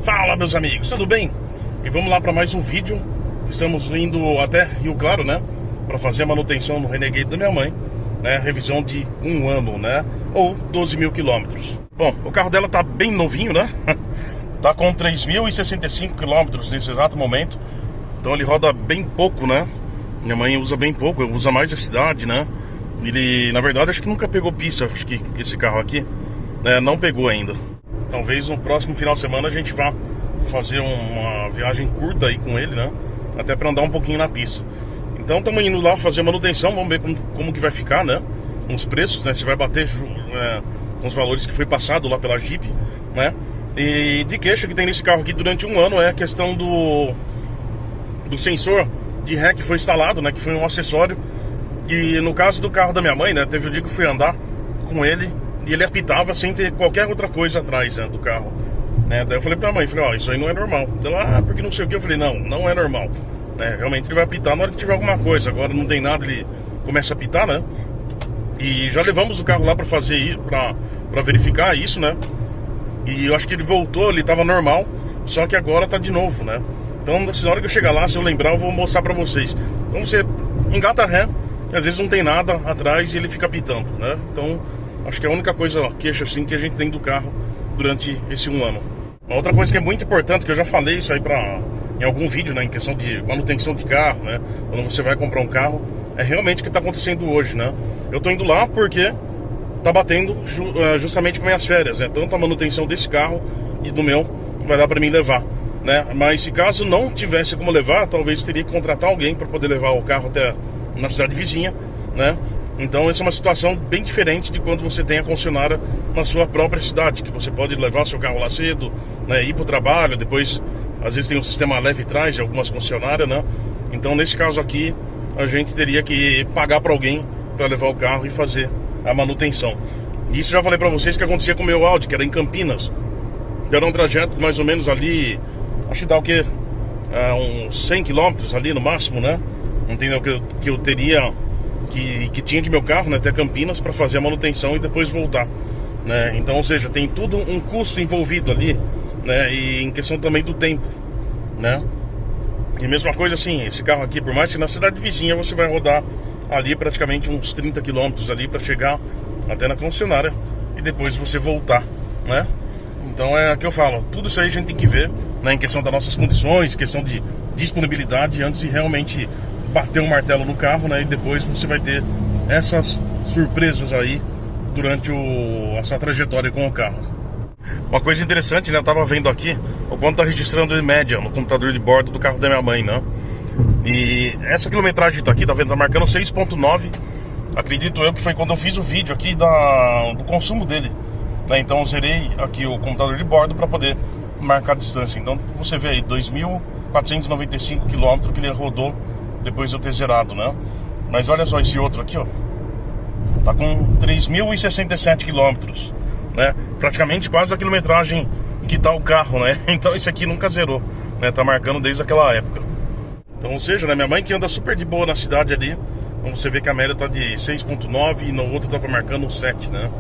Fala, meus amigos, tudo bem? E vamos lá para mais um vídeo. Estamos indo até Rio Claro, né? Para fazer a manutenção no Renegade da minha mãe, né? Revisão de 1 ano, né? Ou 12 mil quilômetros. Bom, o carro dela tá bem novinho, né? Tá com 3.065 quilômetros nesse exato momento. Então ele roda bem pouco, né? Minha mãe usa bem pouco, usa mais a cidade, né? Ele, na verdade, acho que nunca pegou pista. Acho que esse carro aqui, né, não pegou ainda. Talvez no próximo final de semana a gente vá fazer uma viagem curta aí com ele, né? Até para andar um pouquinho na pista. Então estamos indo lá fazer manutenção, vamos ver como que vai ficar, né? Os preços, né? Se vai bater com os valores que foi passado lá pela Jeep, né? E de queixa que tem nesse carro aqui durante 1 ano é a questão do sensor de ré que foi instalado, né? Que foi um acessório. E no caso do carro da minha mãe, né? Teve um dia que eu fui andar com ele e ele apitava sem ter qualquer outra coisa atrás, né, do carro, né? Daí eu falei pra minha mãe, ó, isso aí não é normal. Ela, porque não sei o que. Eu falei, não é normal, né? Realmente ele vai apitar na hora que tiver alguma coisa. Agora não tem nada, ele começa a apitar, né? E já levamos o carro lá pra fazer, pra verificar isso, né? E eu acho que ele voltou, ele tava normal, só que agora tá de novo, né? Então na hora que eu chegar lá, se eu lembrar, eu vou mostrar pra vocês. Então você engata ré, e às vezes não tem nada atrás e ele fica apitando, né? Então acho que é a única coisa, queixa assim, que a gente tem do carro durante esse 1 ano. Uma outra coisa que é muito importante, que eu já falei isso aí em algum vídeo, né, em questão de manutenção de carro, né, quando você vai comprar um carro, é realmente o que está acontecendo hoje, né. Eu tô indo lá porque tá batendo justamente com minhas férias, né, tanto a manutenção desse carro e do meu vai dar para mim levar, né. Mas se caso não tivesse como levar, talvez teria que contratar alguém para poder levar o carro até na cidade vizinha, né. Então essa é uma situação bem diferente de quando você tem a concessionária na sua própria cidade, que você pode levar seu carro lá cedo, né, ir para o trabalho, depois às vezes tem um sistema leve e trás de algumas concessionárias, né? Então nesse caso aqui a gente teria que pagar para alguém para levar o carro e fazer a manutenção. E isso já falei para vocês que acontecia com o meu Audi, que era em Campinas. Era um trajeto mais ou menos ali, acho que dá o quê? Uns 100 quilômetros ali no máximo, né? Entendeu? Que eu teria... Que tinha que meu carro, né, até Campinas para fazer a manutenção e depois voltar, né? Então, ou seja, tem tudo um custo envolvido ali, né? E em questão também do tempo, né? E mesma coisa assim, esse carro aqui, por mais que na cidade vizinha você vai rodar ali praticamente uns 30 quilômetros ali para chegar até na concessionária e depois você voltar, né? Então é o que eu falo, tudo isso aí a gente tem que ver, né, em questão das nossas condições, questão de disponibilidade, antes de realmente bater um martelo no carro, né? E depois você vai ter essas surpresas aí durante a sua trajetória com o carro. Uma coisa interessante, né? Eu tava vendo aqui o quanto tá registrando em média no computador de bordo do carro da minha mãe, né? E essa quilometragem tá aqui, tá vendo? Tá marcando 6.9. Acredito eu que foi quando eu fiz o vídeo aqui do consumo dele, né? Então eu zerei aqui o computador de bordo para poder marcar a distância. Então você vê aí 2.495 km que ele rodou depois de eu ter zerado, né? Mas olha só esse outro aqui, ó. Tá com 3.067 quilômetros, né? Praticamente quase a quilometragem que tá o carro, né? Então esse aqui nunca zerou, né? Tá marcando desde aquela época. Então, ou seja, né? Minha mãe que anda super de boa na cidade ali. Então você vê que a média tá de 6.9 e no outro tava marcando 7, né?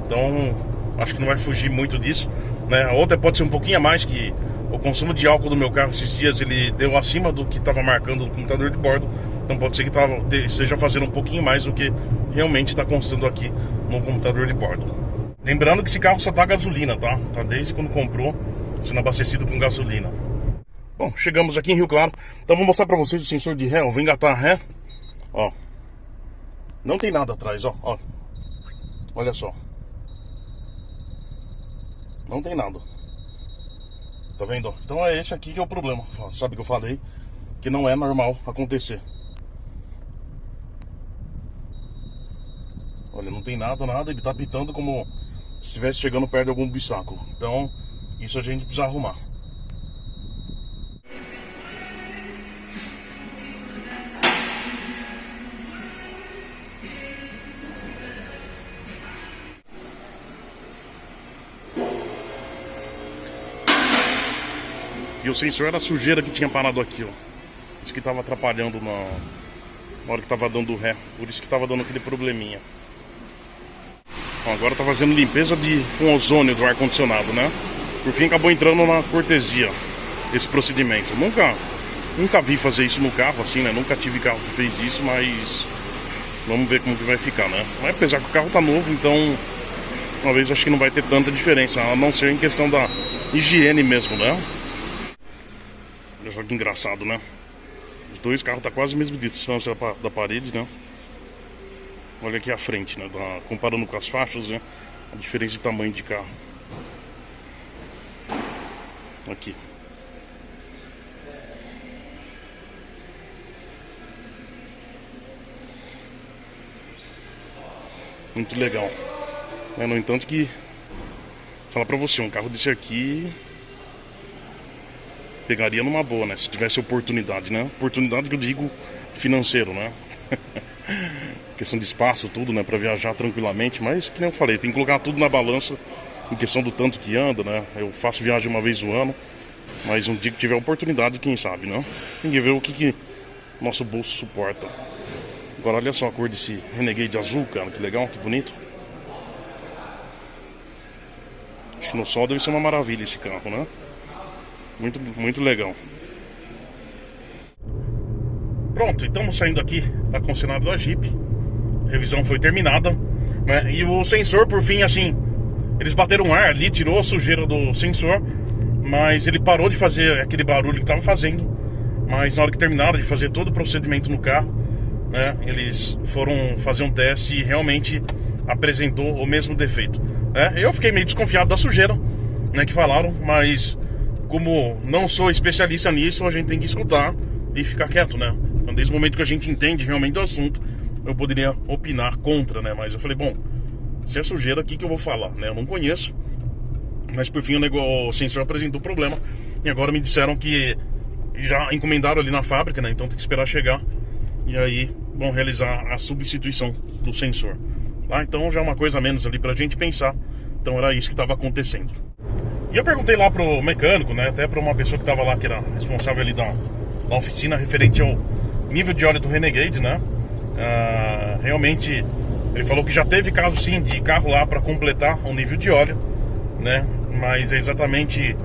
Então acho que não vai fugir muito disso, né? A outra pode ser um pouquinho a mais, que o consumo de álcool do meu carro esses dias ele deu acima do que estava marcando no computador de bordo. Então pode ser que esteja fazendo um pouquinho mais do que realmente está constando aqui no computador de bordo. Lembrando que esse carro só tá gasolina, tá? Tá desde quando comprou, sendo abastecido com gasolina. Bom, chegamos aqui em Rio Claro. Então vou mostrar pra vocês o sensor de ré. Eu vou engatar a ré. Ó. Não tem nada atrás, ó. Olha só. Não tem nada. Tá vendo? Então é esse aqui que é o problema. Sabe que eu falei que não é normal acontecer. Olha, não tem nada. Ele tá apitando como se estivesse chegando perto de algum obstáculo. Então isso a gente precisa arrumar. E o sensor era a sujeira que tinha parado aqui, ó. Isso que tava atrapalhando na hora que tava dando ré. Por isso que tava dando aquele probleminha. Bom, agora tá fazendo limpeza com ozônio do ar-condicionado, né? por fim acabou entrando na cortesia esse procedimento. Nunca vi fazer isso no carro assim, né? Nunca tive carro que fez isso, mas vamos ver como que vai ficar, né? Mas apesar que o carro tá novo, então talvez acho que não vai ter tanta diferença, a não ser em questão da higiene mesmo, né? Olha só que engraçado, né? Os dois carros tá quase a mesma distância da parede, né? Olha aqui a frente, né? Comparando com as faixas, né? A diferença de tamanho de carro. Aqui. Muito legal. No entanto que, falar pra você, um carro desse aqui pegaria numa boa, né? Se tivesse oportunidade, né? Oportunidade que eu digo financeiro, né? Questão de espaço, tudo, né? Pra viajar tranquilamente. Mas, que nem eu falei, tem que colocar tudo na balança em questão do tanto que anda, né? Eu faço viagem uma vez no ano, mas um dia que tiver oportunidade, quem sabe, né? Tem que ver o que nosso bolso suporta. Agora olha só a cor desse Renegade azul, cara, que legal, que bonito. Acho que no sol deve ser uma maravilha esse carro, né? Muito, muito legal. Pronto, estamos saindo aqui da concessionária da Jeep. A revisão foi terminada, né? E o sensor, por fim, assim, eles bateram ar ali, tirou a sujeira do sensor, mas ele parou de fazer aquele barulho que estava fazendo. Mas na hora que terminaram de fazer todo o procedimento no carro, né, eles foram fazer um teste e realmente apresentou o mesmo defeito, né? Eu fiquei meio desconfiado da sujeira, né, que falaram, mas como não sou especialista nisso, a gente tem que escutar e ficar quieto, né? Então, desde o momento que a gente entende realmente do assunto, eu poderia opinar contra, né? Mas eu falei, bom, se é sujeira, aqui que eu vou falar, né? Eu não conheço, mas por fim o sensor apresentou problema e agora me disseram que já encomendaram ali na fábrica, né? Então tem que esperar chegar e aí vão realizar a substituição do sensor, tá? Então já é uma coisa a menos ali pra gente pensar. Então era isso que estava acontecendo. E eu perguntei lá pro mecânico, né? Até pra uma pessoa que tava lá, que era responsável ali da oficina, referente ao nível de óleo do Renegade, né? Realmente ele falou que já teve caso sim de carro lá para completar o nível de óleo, né? Mas é exatamente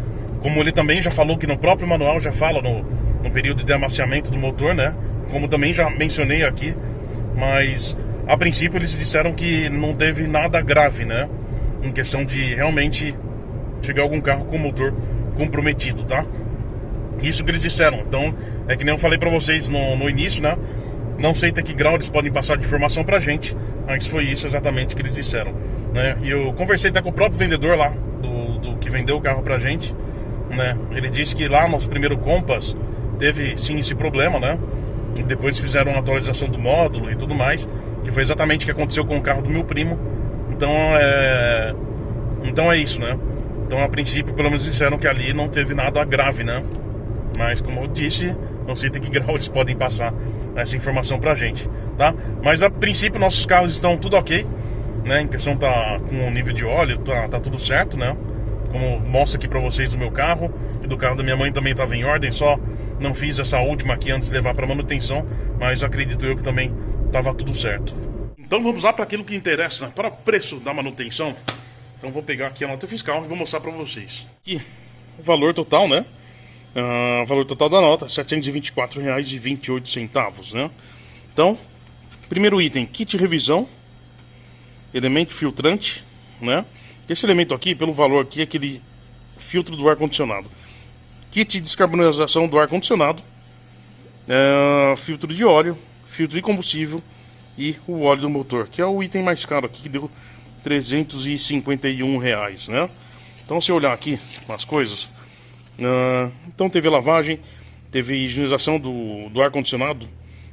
como ele também já falou que no próprio manual já fala no período de amaciamento do motor, né? Como também já mencionei aqui, mas a princípio eles disseram que não teve nada grave, né? Em questão de realmente chegar algum carro com o motor comprometido, tá? Isso que eles disseram. Então, é que nem eu falei pra vocês no início, né? Não sei até que grau eles podem passar de informação pra gente, mas foi isso exatamente que eles disseram, né? E eu conversei até com o próprio vendedor lá, do que vendeu o carro pra gente, né? Ele disse que lá nos primeiros Compass teve sim esse problema, né? E depois fizeram uma atualização do módulo e tudo mais, que foi exatamente o que aconteceu com o carro do meu primo. Então é isso, né? Então a princípio pelo menos disseram que ali não teve nada grave, né? Mas como eu disse, não sei até que grau eles podem passar essa informação pra gente, tá? Mas a princípio nossos carros estão tudo ok, né? Em questão tá com o nível de óleo, tá tudo certo, né? Como mostra aqui pra vocês do meu carro e do carro da minha mãe também tava em ordem, só não fiz essa última aqui antes de levar pra manutenção, mas acredito eu que também tava tudo certo. Então vamos lá para aquilo que interessa, né? Para o preço da manutenção. Então vou pegar aqui a nota fiscal e vou mostrar pra vocês. Aqui, o valor total, né? O valor total da nota, R$ 724,28, né? Então, primeiro item, kit revisão, elemento filtrante, né? Esse elemento aqui, pelo valor aqui, é aquele filtro do ar-condicionado. Kit de descarbonização do ar-condicionado, filtro de óleo, filtro de combustível e o óleo do motor, que é o item mais caro aqui, que deu R$ 351, né? Então, se eu olhar aqui as coisas... então teve lavagem, teve higienização do ar-condicionado,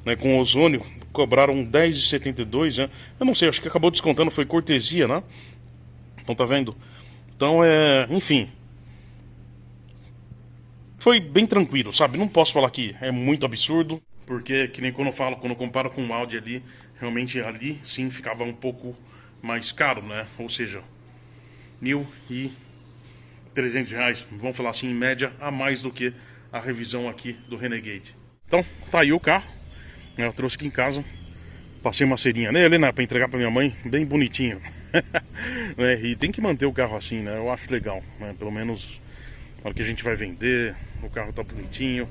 né, com ozônio, cobraram R$10,72, né? Eu não sei, acho que acabou descontando, foi cortesia, né? Então tá vendo? Então enfim, foi bem tranquilo, sabe? Não posso falar que é muito absurdo, porque que nem quando eu comparo com o Audi ali, realmente ali sim ficava um pouco mais caro, né? Ou seja, R$1.300, vamos falar assim, em média, a mais do que a revisão aqui do Renegade. Então, tá aí o carro, eu trouxe aqui em casa Passei uma cerinha nele, né, pra entregar pra minha mãe, bem bonitinho. Né, e tem que manter o carro assim, né, eu acho legal, né, pelo menos na hora que a gente vai vender, o carro tá bonitinho.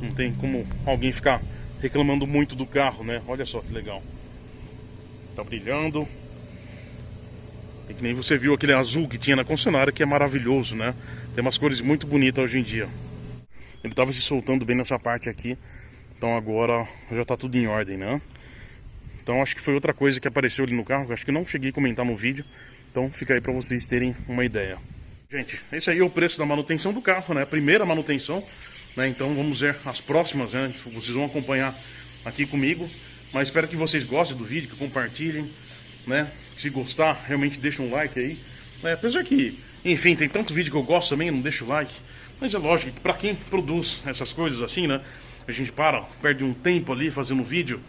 Não tem como alguém ficar reclamando muito do carro, né, olha só que legal. Tá brilhando. E que nem você viu aquele azul que tinha na concessionária, que é maravilhoso, né, tem umas cores muito bonitas hoje em dia. Ele tava se soltando bem nessa parte aqui, então agora já tá tudo em ordem, né. Então acho que foi outra coisa que apareceu ali no carro, que acho que não cheguei a comentar no vídeo. Então fica aí para vocês terem uma ideia. Gente, esse aí é o preço da manutenção do carro, né? Primeira manutenção, né? Então vamos ver as próximas, né? Vocês vão acompanhar aqui comigo. Mas espero que vocês gostem do vídeo, que compartilhem, né? Se gostar, realmente deixa um like aí, né? Apesar que, enfim, tem tanto vídeo que eu gosto também, não deixa o like. Mas é lógico que para quem produz essas coisas assim, né? A gente perde um tempo ali fazendo vídeo,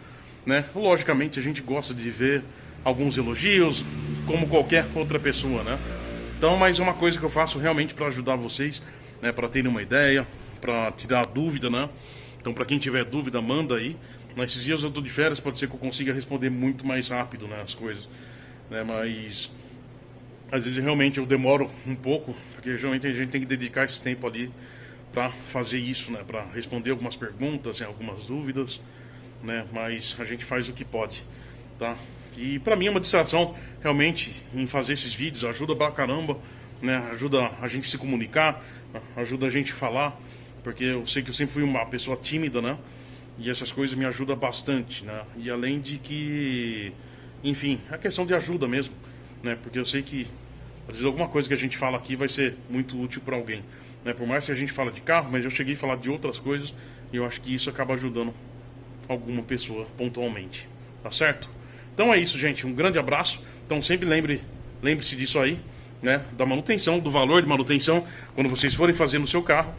né? Logicamente a gente gosta de ver alguns elogios, como qualquer outra pessoa, né? Então, mas é uma coisa que eu faço realmente para ajudar vocês, né? Para terem uma ideia, para tirar dúvida, né? Então, para quem tiver dúvida, manda aí. Nesses dias eu tô de férias, pode ser que eu consiga responder muito mais rápido, né? As coisas, né? Mas às vezes realmente eu demoro um pouco, porque geralmente a gente tem que dedicar esse tempo ali para fazer isso, né? Para responder algumas perguntas, algumas dúvidas, né? Mas a gente faz o que pode, tá? E pra mim é uma distração realmente em fazer esses vídeos, ajuda pra caramba, né? Ajuda a gente se comunicar, ajuda a gente falar, porque eu sei que eu sempre fui uma pessoa tímida, né? E essas coisas me ajudam bastante, né? E além de que, enfim, é questão de ajuda mesmo, né? Porque eu sei que às vezes alguma coisa que a gente fala aqui vai ser muito útil pra alguém, né? Por mais que a gente fala de carro, mas eu cheguei a falar de outras coisas e eu acho que isso acaba ajudando alguma pessoa pontualmente, tá certo? Então é isso, gente, um grande abraço. Então sempre lembre-se disso aí, né? Da manutenção, do valor de manutenção quando vocês forem fazer no seu carro.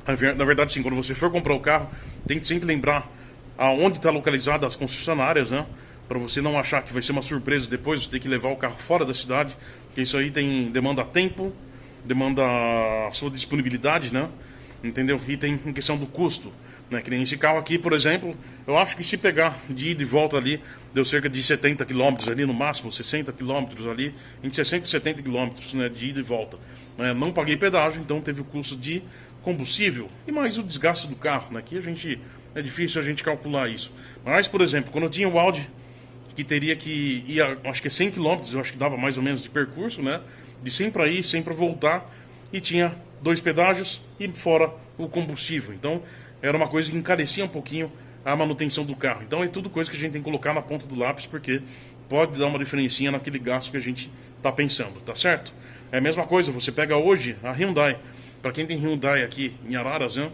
Na verdade, sim, quando você for comprar o carro, tem que sempre lembrar aonde está localizada as concessionárias, né? Para você não achar que vai ser uma surpresa depois, você tem que levar o carro fora da cidade, porque isso aí demanda tempo, demanda a sua disponibilidade, né? Entendeu? E tem em questão do custo, né? Que nem esse carro aqui, por exemplo, eu acho que se pegar de ida e volta ali, deu cerca de 70 km ali, no máximo 60 km ali, entre 60 e 70 km, né, de ida e volta. Não paguei pedágio, então teve o custo de combustível e mais o desgaste do carro, né? Aqui é difícil a gente calcular isso. Mas, por exemplo, quando eu tinha o Audi, que teria que ir, acho que é 100 km, eu acho que dava mais ou menos de percurso, né? De 100 para ir, 100 para voltar, e tinha 2 pedágios e fora o combustível. Então, era uma coisa que encarecia um pouquinho a manutenção do carro. Então, é tudo coisa que a gente tem que colocar na ponta do lápis, porque pode dar uma diferencinha naquele gasto que a gente está pensando, tá certo? É a mesma coisa, você pega hoje a Hyundai. Para quem tem Hyundai aqui em Araras, né?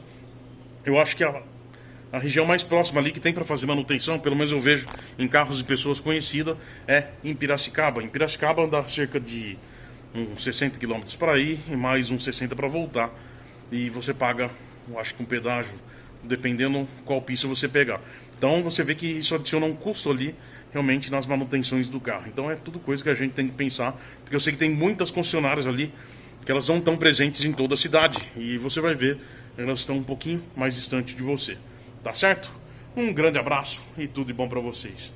Eu acho que a região mais próxima ali que tem para fazer manutenção, pelo menos eu vejo em carros de pessoas conhecidas, é em Piracicaba. Em Piracicaba dá cerca de uns 60 km para ir e mais uns 60 para voltar. E você paga, eu acho que um pedágio, dependendo qual pista você pegar. Então você vê que isso adiciona um custo ali, realmente, nas manutenções do carro. Então é tudo coisa que a gente tem que pensar, porque eu sei que tem muitas concessionárias ali que elas não estão presentes em toda a cidade. E você vai ver, elas estão um pouquinho mais distante de você. Tá certo? Um grande abraço e tudo de bom para vocês.